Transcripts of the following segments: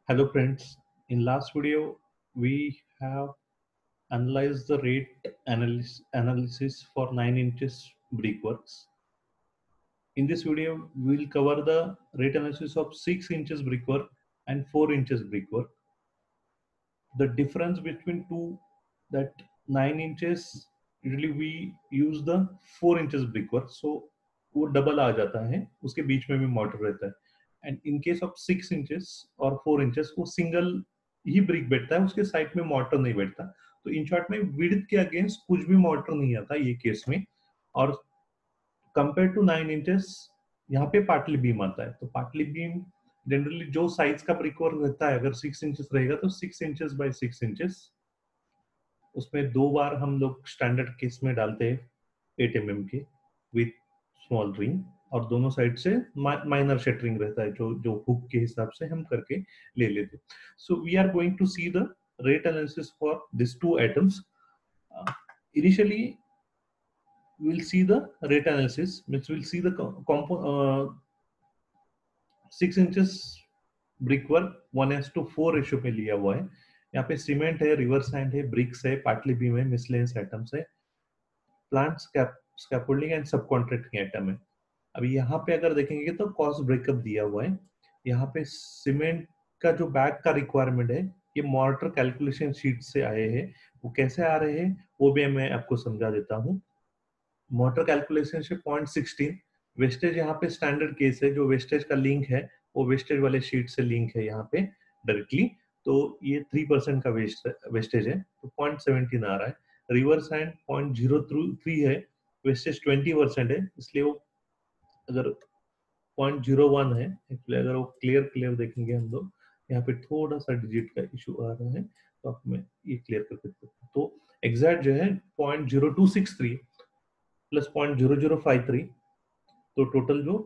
Hello friends, in last video we have analyzed the rate analysis for 9 inches brickworks. In this video we will cover the rate analysis of 6 inches brickwork and 4 inches brickwork. The difference between two, that 9 inches usually we use the 4 inches brickwork, so वो double आ जाता है, उसके बीच में भी mortar रहता है. And in case of 6 inches और 4 inches वो सिंगल ही ब्रिक बैठता है, उसके साइड में mortar नहीं बैठता. तो इन शॉर्ट में विड्थ के अगेंस्ट कुछ भी mortar नहीं आता ये केस में. और कंपेयर टू 9 इंचेस यहाँ पे पार्टली बीम आता है. तो पार्टली बीम जनरली जो साइज का ब्रिकवर्क रहता है, अगर 6 इंचेस रहेगा तो 6 इंचेस बाय 6 इंचेस, उसमें 2 बार हम लोग स्टैंडर्ड केस में डालते हैं 8 mm के विथ स्मॉल रिंग, और दोनों साइड से माइनर शटरिंग रहता है जो जो हुक के हिसाब से हम करके ले लेते. So we are going to see the rate analysis for this two items. Initially we'll see the rate analysis, which we'll see the 6 inches brickwork 1:4 ratio पे लिया हुआ है. यहाँ पे सीमेंट है, रिवर सैंड है, ब्रिक्स है, पार्टली बीम है, मिसलेनियस आइटम्स है, प्लांट स्कैफोल्डिंग एंड सब कॉन्ट्रैक्टिंग आइटम है. अभी यहाँ पे अगर देखेंगे तो कॉस्ट ब्रेकअप दिया हुआ है. यहाँ पे सीमेंट का जो बैग का रिक्वायरमेंट है, ये मॉर्टर कैलकुलेशन शीट से आए हैं. वो कैसे आ रहे हैं वो भी मैं आपको समझा देता हूँ. मोटर कैलकुलेशन से 0.16 वेस्टेज यहाँ पे स्टैंडर्ड केस है. जो वेस्टेज का लिंक है वो वेस्टेज वाले शीट से लिंक है यहाँ पे डायरेक्टली. तो ये 3% का वेस्टेज है, तो 0.17 आ रहा है. रिवर सैंड 0.03 है, वेस्टेज 20% है, इसलिए वो अगर 0.01 है एक्चुअली. अगर वो क्लियर देखेंगे हम लोग, यहाँ पे थोड़ा सा डिजिट का इशू आ रहा है, तो आप मैं ये क्लियर करके देता हूँ. तो एग्जैक्ट जो है 0.0263 प्लस 0.0053, तो टोटल जो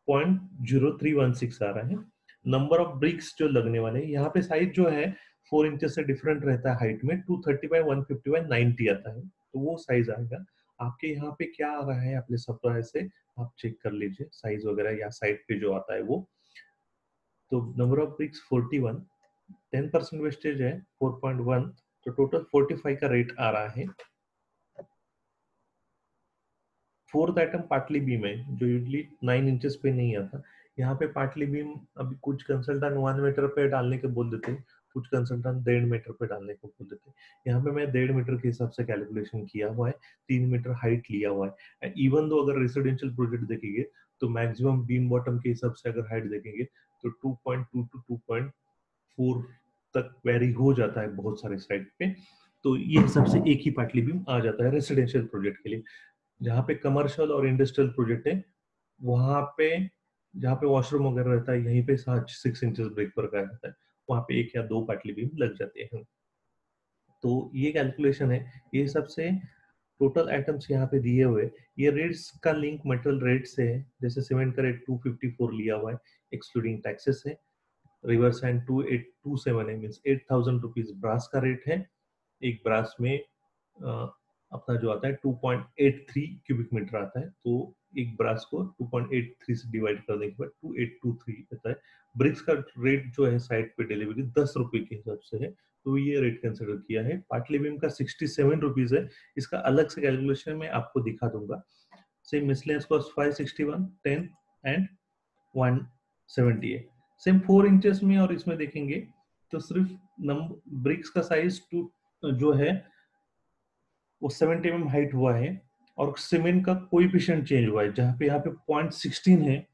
0.0316 आ रहा है. नंबर ऑफ ब्रिक्स जो लगने वाले हैं, यहाँ पे साइज जो है 4 इंचेस से डिफरेंट रहता है हाइट में. 230 बाय 150 बाय 90 आता है, तो वो साइज आएगा. आपके यहाँ पे क्या आ रहा है अपने सप्लायर से आप चेक कर लीजिए साइज वगैरह, या साइड पे जो आता है वो. तो नंबर ऑफ ब्रिक्स 41, 10% वेस्टेज है 4.1, तो टोटल 45 का रेट आ रहा है. फोर्थ आइटम पार्टली बीम है, जो यूजली 9 इंचेस पे नहीं आता. यहाँ पे पार्टली बीम अभी कुछ कंसल्टेंट 1 मीटर पे डालने के बोल देते हैं, कुछ कंसल्टेंट 1.5 मीटर पे डालने को बोल देते हैं. यहाँ पे मैं 1.5 मीटर के हिसाब से कैलकुलेशन किया हुआ है, 3 मीटर हाइट लिया हुआ है. एंड इवन दो अगर रेसिडेंशियल प्रोजेक्ट देखेंगे तो मैक्सिमम बीम बॉटम के हिसाब से अगर हाइट देखेंगे तो 2.2 टू 2.4 तक वेरी हो जाता है बहुत सारे साइड पे. तो ये सबसे एक ही पार्टली बीम आ जाता है रेसिडेंशियल प्रोजेक्ट के लिए. जहाँ पे कमर्शियल और इंडस्ट्रियल प्रोजेक्ट है, वहां पे जहाँ पे वॉशरूम वगैरह रहता है, यहीं पे 6 इंचेस ब्रेक पर का रहता है, वहां पे 1 या 2 पाटली बीम लग जाते हैं. तो ये कैलकुलेशन है. ये सबसे टोटल आइटम्स यहाँ पे दिए हुए. ये रेट्स का लिंक मटेरियल रेट से है. जैसे सीमेंट का रेट 254 लिया हुआ है एक्सक्लूडिंग टैक्सेस है. रिवर सैंड 2827 है, मीन्स 8000 रुपीज ब्रास का रेट है. एक ब्रास में अपना जो आता है 2.83 क्यूबिक मीटर आता है, तो एक ब्रास को 2.83 से डिवाइड करने के बाद 2823 आता है. ब्रिक्स का रेट जो है साइड पे डिलीवरी 10 रुपए के हिसाब से है, तो ये रेट कंसिडर किया है. पार्टली बीम का 67 रुपीज है. इसका अलग से कैलकुलेशन में आपको दिखा दूंगा. सेम मिसलेनियस कॉस्ट 561, 10 एंड 170 है. सेम 4 इंचेस में और इसमें देखेंगे तो सिर्फ ब्रिक्स का साइज जो है वो 70 mm हाइट हुआ है, और सीमेंट का कोएफिशिएंट चेंज हुआ है. जहाँ पे यहाँ पे 0.16 है,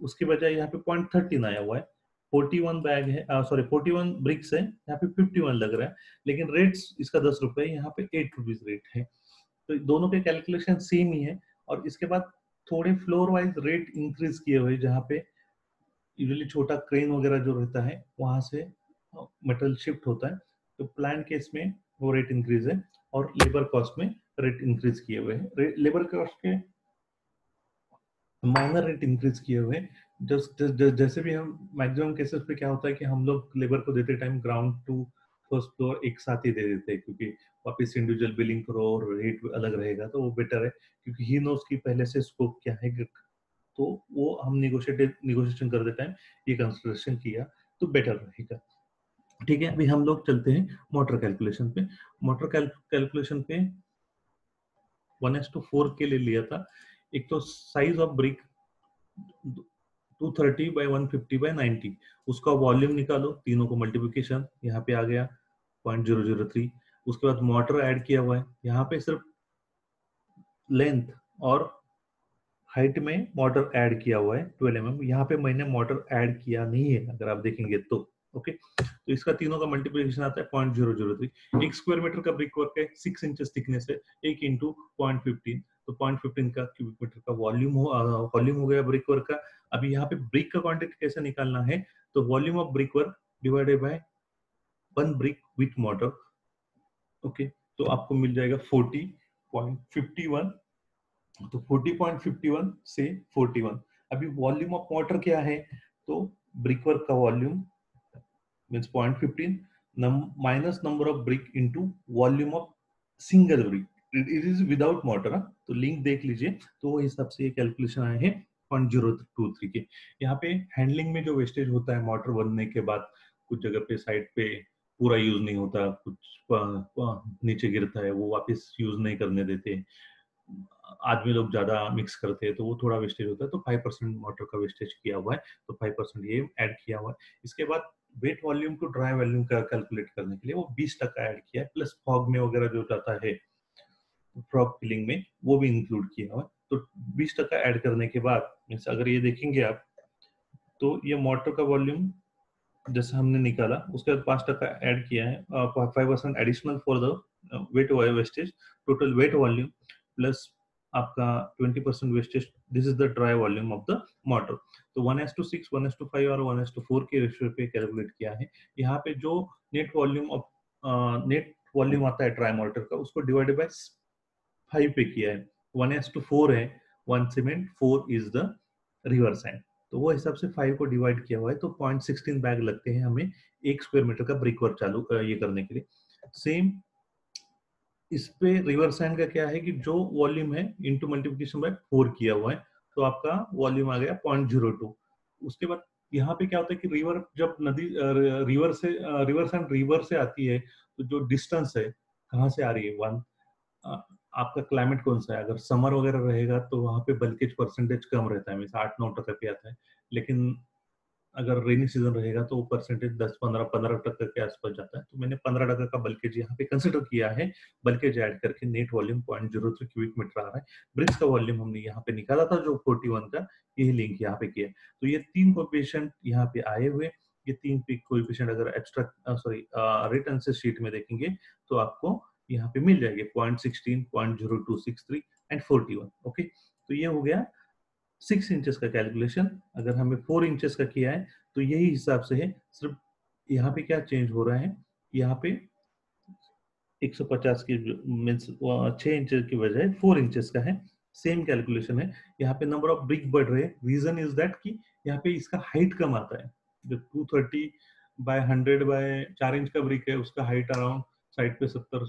उसके बजाय यहाँ पे 0.13 आया हुआ है. 41 बैग है, सॉरी 41 ब्रिक्स है, यहाँ पे 51 लग रहा है, लेकिन रेट्स इसका 10 रुपए, यहाँ पे 8 रुपीज रेट है. तो दोनों के कैलकुलेशन सेम ही है. और इसके बाद थोड़े फ्लोर वाइज रेट इंक्रीज किए हुए, जहाँ पे यूजुअली छोटा क्रेन वगैरह जो रहता है वहां से मटेरियल शिफ्ट होता है, तो प्लान केस में वो रेट इंक्रीज है. और लेबर कॉस्ट में रेट इंक्रीज किए हुए हैं. लेबर कॉस्ट के माइनर रेट इंक्रीज किए हुए हैं. जैसे भी हम मैक्सिमम केसेस पे क्या होता है कि हम लोग लेबर को देते time ground to first floor एक साथ ही दे देते हैं, क्योंकि वापस इंडिविजुअल बिलिंग करो और रेट अलग रहेगा, तो वो बेटर है, क्योंकि ही नोस की पहले से स्कोप क्या है. तो वो हम निगोशिएशन करते टाइम ये कंसिडरेशन किया. तो बेटर रहेगा। ठीक है, अभी हम लोग चलते हैं मोटर कैलकुलेशन पे। मोटर कैलकुलेशन पे 1:4 के लिए लिया था। एक तो size of brick 230 by 150 by 90, उसका वॉल्यूम निकालो, तीनों को मल्टीप्लिकेशन यहाँ पे आ गया 0.003। उसके बाद मोटर ऐड किया हुआ है, यहाँ पे सिर्फ लेंथ और हाइट में मोटर ऐड किया हुआ है 12 mm। यहाँ पे मैंने मोटर ऐड किया नहीं है, अगर आप देखेंगे तो। ओके, तो इसका तीनों का मल्टीप्लिकेशन आता है 0.003। एक स्क्वायर मीटर का ब्रिक वर्क है, 6 इंचेस थिकनेस है, 1 इंटू 0.15, तो 0.15 का क्यूबिक मीटर का वॉल्यूम हो गया ब्रिक वर्क का। अभी यहाँ पे ब्रिक का क्वांटिटी कैसे निकालना है, तो volume of brick work divided by 1 brick with motor. Okay, तो आपको मिल जाएगा 40.51। तो 40.51 से 41। अभी वॉल्यूम ऑफ मोटर क्या है, तो ब्रिक वर्क का volume means 0.15 minus number of brick into volume of single brick, it is without motor. तो लिंक देख लीजिए, तो वो हिसाब से ये कैलकुलेशन आए हैं 0.023 के। यहाँ पे हैंडलिंग में जो वेस्टेज होता है मोटर बनने के बाद, कुछ जगह पे साइड पे पूरा यूज नहीं होता, कुछ नीचे गिरता है, वो वापस यूज नहीं करने देते, आदमी लोग ज्यादा मिक्स करते हैं, तो वो थोड़ा वेस्टेज होता है। तो 5% मोटर का वेस्टेज किया हुआ है, तो 5% ये ऐड किया हुआ है। इसके बाद wet volume to dry volume का कैलकुलेट करने के लिए वो 20% ऐड किया है, प्लस फॉग में वगैरह जो जाता है फ्रॉग फिलिंग में, वो भी इंक्लूड किया हुआ है। तो 20% ऐड करने के बाद मीन्स अगर ये देखेंगे आप, तो ये मोटर का वॉल्यूम जैसे हमने निकाला, उसके बाद 5% ऐड किया है, 5% additional for the wet wastage, total wet volume plus आपका 20% wastage, this is the dry volume of the mortar. तो 1:6, 1:5 और 1:4 के रेशियो पे कैलकुलेट किया है। यहाँ पे जो नेट वॉल्यूम आता है ड्राई मोटर का, उसको डिवाइडेड बाय 5 पे किया है। 1:4 है, 1 cement, 4 is the river sand, तो वो हिसाब से 5 को डिवाइड किया हुआ है। तो 0.16 बैग लगते हैं हमें 1 स्क्वायर मीटर का ब्रिक वर्क चालू ये करने के लिए। सेम इस पे रिवर सैंड का क्या है कि जो वॉल्यूम है इंटू मल्टीप्लिकेशन बाय 4 किया हुआ है, तो आपका वॉल्यूम आ गया 0.02। उसके बाद यहाँ पे क्या होता है कि रिवर जब नदी रिवर सैंड रिवर से आती है, तो जो डिस्टेंस है कहाँ से आ रही है, वन आपका क्लाइमेट कौन सा है, अगर समर वगैरह रहेगा तो वहां पे बल्केज परसेंटेज कम रहता है, मीन्स 8-9% पे आता है। लेकिन अगर रेनी सीजन रहेगा तो वो परसेंटेज 10-15% के आसपास जाता है। तो मैंने 15% का बल्केज यहाँ पे कंसिडर किया है। बल्केज ऐड करके नेट वॉल्यूम 0.03 क्यूबिक मीटर आ रहा है। ब्रिक्स का वॉल्यूम हमने यहाँ पे निकाला था जो 41 का, यही लिंक यहाँ पे किया। तो ये 3 कोएफिशिएंट यहाँ पे आए हुए, ये 3 कोएफिशिएंट अगर रेट आंसर शीट में देखेंगे तो आपको यहाँ पे मिल जाएंगे 0.16, 0.0263 एंड 41। ओके, तो ये हो गया 6 इंचेस का कैलकुलेशन। अगर हमें 4 इंचेस का किया है तो यही हिसाब से है, सिर्फ यहाँ पे क्या चेंज हो रहा है, यहाँ पे 150 की मीन्स 6 इंचेस की बजाय 4 इंचेस का है। सेम कैलकुलेशन है, यहाँ पे नंबर ऑफ ब्रिक बढ़ रहे हैं। रीजन इज दैट कि यहाँ पे इसका हाइट कम आता है। जो 230 बाय 100 बाय 4 इंच का ब्रिक है, उसका हाइट अराउंड साइड पे 70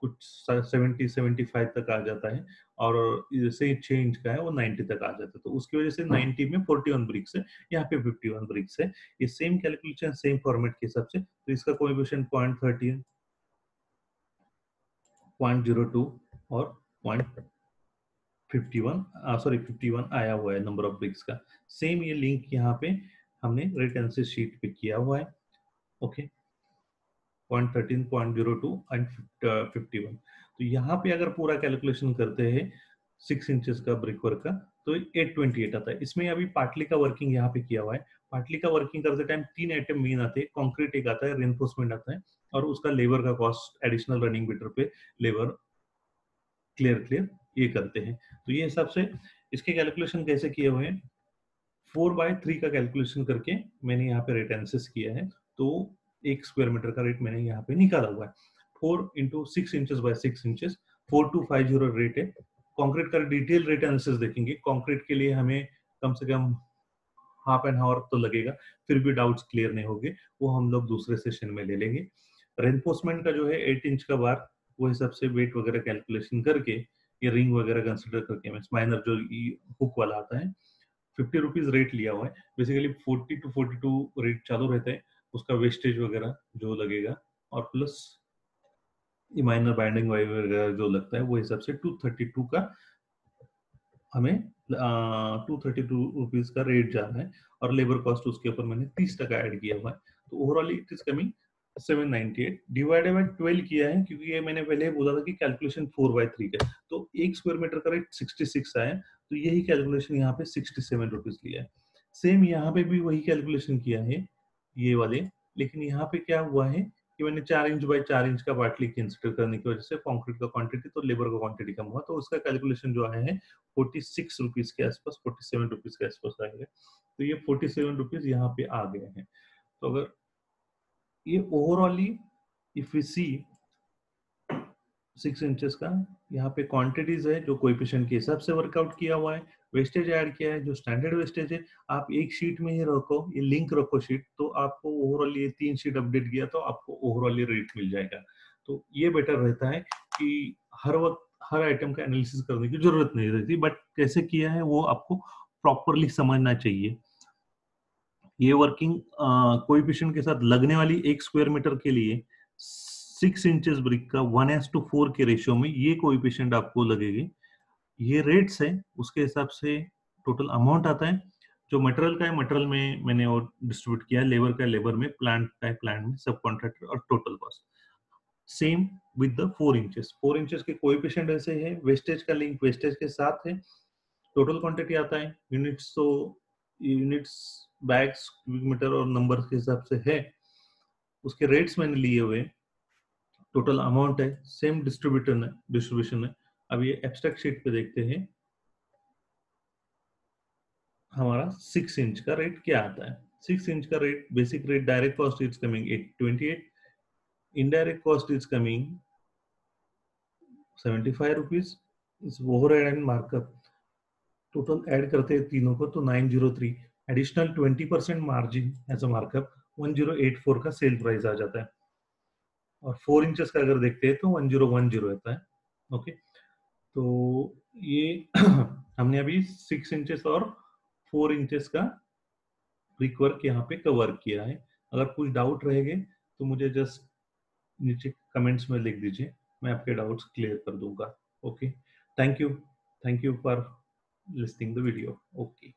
कुछ 70-75 तक आ जाता है, और जैसे 6 इंच का है वो 90 तक आ जाता है। तो उसकी वजह से 90 में 41 ब्रिक्स है, यहाँ पे 51 ब्रिक्स है। ये सेम कैलकुलेशन सेम फॉर्मेट के हिसाब से, तो इसका कोएफिशिएंट 0.13, 0.02 और 0.51 51 आया हुआ है नंबर ऑफ ब्रिक्स का। सेम ये लिंक यहाँ पे हमने रेट आंसर शीट पे किया हुआ है। Okay, 0.13, 0.02 and 51। तो यहाँ पे अगर पूरा कैलकुलेशन करते हैं 6 इंचेस का ब्रिक वर्क का, तो 828 आता है। इसमें अभी पाटली का वर्किंग यहाँ पे किया हुआ है। पाटली का वर्किंग करते टाइम 3 आइटम मेन आते हैं, कंक्रीट एक आता है, रेनफोर्समेंट आता है, और उसका लेबर का कॉस्ट एडिशनल रनिंग मीटर पे लेबर क्लियर ये करते हैं। तो ये हिसाब से इसके कैलकुलेशन कैसे किए हुए हैं, 4/3 का कैलकुलेशन करके मैंने यहाँ पे रेट एनालिसिस किया है। तो 1 स्क्वायर मीटर का रेट मैंने यहाँ पे निकाला हुआ है। 4 into 6 inches bye 6 inches, 4250 rate है। कंक्रीट का डिटेल रेट एनालिसिस देखेंगे, कंक्रीट के लिए हमें कम से कम हाफ एन आवर तो लगेगा, फिर भी डाउट्स क्लियर नहीं होंगे, वो हम लोग दूसरे सेशन में ले लेंगे। रेनफोर्समेंट का जो है 8 इंच का बार, वो हिसाब से वेट वगैरह कैलकुलेशन करके, ये रिंग वगैरह कंसिडर करके, माइनर जो हुक वाला आता है, 50 रुपीज रेट लिया हुआ है। बेसिकली 40 to 42 रेट चालू रहता है। उसका वेस्टेज वगैरह जो लगेगा, और प्लस माइनर बाइंडिंग वगैरह जो लगता है वो हिसाब से 232 का हमें 232 रुपीज का रेट जा रहा है, और लेबर कॉस्ट उसके ऊपर मैंने 30% ऐड किया हुआ है, तो overall it is coming 798 divided by 12 किया है, क्योंकि ये मैंने पहले बोला था कि कैलकुलेशन 4/3 का, तो 1 स्क्वायर मीटर का रेट 66 आया, तो यही कैलकुलेशन यहाँ पे 67 रुपीज लिया है। सेम यहाँ पे भी वही कैलकुलेशन किया है ये वाले, लेकिन यहाँ पे क्या हुआ है कि मैंने 4 इंच बाय 4 इंच का पार्टली कंसिडर करने की वजह से कॉन्क्रीट का क्वांटिटी तो लेबर का क्वांटिटी कम हुआ, तो उसका कैलकुलेशन जो आया है 46 रुपीज के आसपास, 47 रुपीज के आसपास आएंगे, तो ये 47 रुपीज यहाँ पे आ गए हैं। तो अगर ये ओवरऑली इफ यू सी 6 इंचेस का यहाँ पे क्वांटिटीज है जो कोएफिशिएंट के हिसाब से वर्कआउट किया हुआ है, वेस्टेज ऐड किया है जो स्टैंडर्ड वेस्टेज है, आप एक शीट में ही रखो, ये लिंक रखो शीट, तो आपको ओवरऑल ये 3 शीट अपडेट किया तो आपको ओवरऑल ये रेट मिल जाएगा। तो ये बेटर रहता है कि हर वक्त हर आइटम का एनालिसिस करने की जरूरत नहीं रहती, बट कैसे किया है वो आपको प्रॉपरली समझना चाहिए। ये वर्किंग कोएफिशिएंट के साथ लगने वाली 1 स्क्वायर मीटर के लिए 6 इंचेस ब्रिक का 1:4 के रेशियो में ये कोएफिशिएंट आपको लगेगी। ये रेट्स है, उसके हिसाब से टोटल अमाउंट आता है। जो मटेरियल का है मटेरियल में मैंने और डिस्ट्रीब्यूट किया है, लेबर का है लेबर में, प्लांट का है प्लांट में, सब कॉन्ट्रैक्टर और total cost. Same with the 4 inches, 4 inches के कोएफिशिएंट ऐसे है, वेस्टेज का लिंक वेस्टेज के साथ है, टोटल क्वांटिटी आता है यूनिट्स, तो यूनिट्स बैग्स क्यूबिक मीटर और नंबर के हिसाब से है, उसके रेट्स मैंने लिए हुए, टोटल अमाउंट है, सेम डिस्ट्रीब्यूशन है। अब ये एब्स्ट्रैक्ट शीट पे देखते हैं हमारा 6 इंच का रेट क्या आता है। 6 इंच का rate, basic rate direct cost is coming 828, indirect cost is coming 75 rupees, इस overhead and markup total add करते हैं तीनों को तो 903, additional 20% margin as a markup 1084 का सेल प्राइस आ जाता है, और 4 इंचेस का अगर देखते हैं तो 1010 रहता है। ओके, तो ये हमने अभी 6 इंचेस और 4 इंचेस का ब्रिक वर्क यहाँ पे कवर किया है। अगर कुछ डाउट रहेंगे तो मुझे जस्ट नीचे कमेंट्स में लिख दीजिए, मैं आपके डाउट्स क्लियर कर दूंगा। Okay, thank you for listing the video. Okay.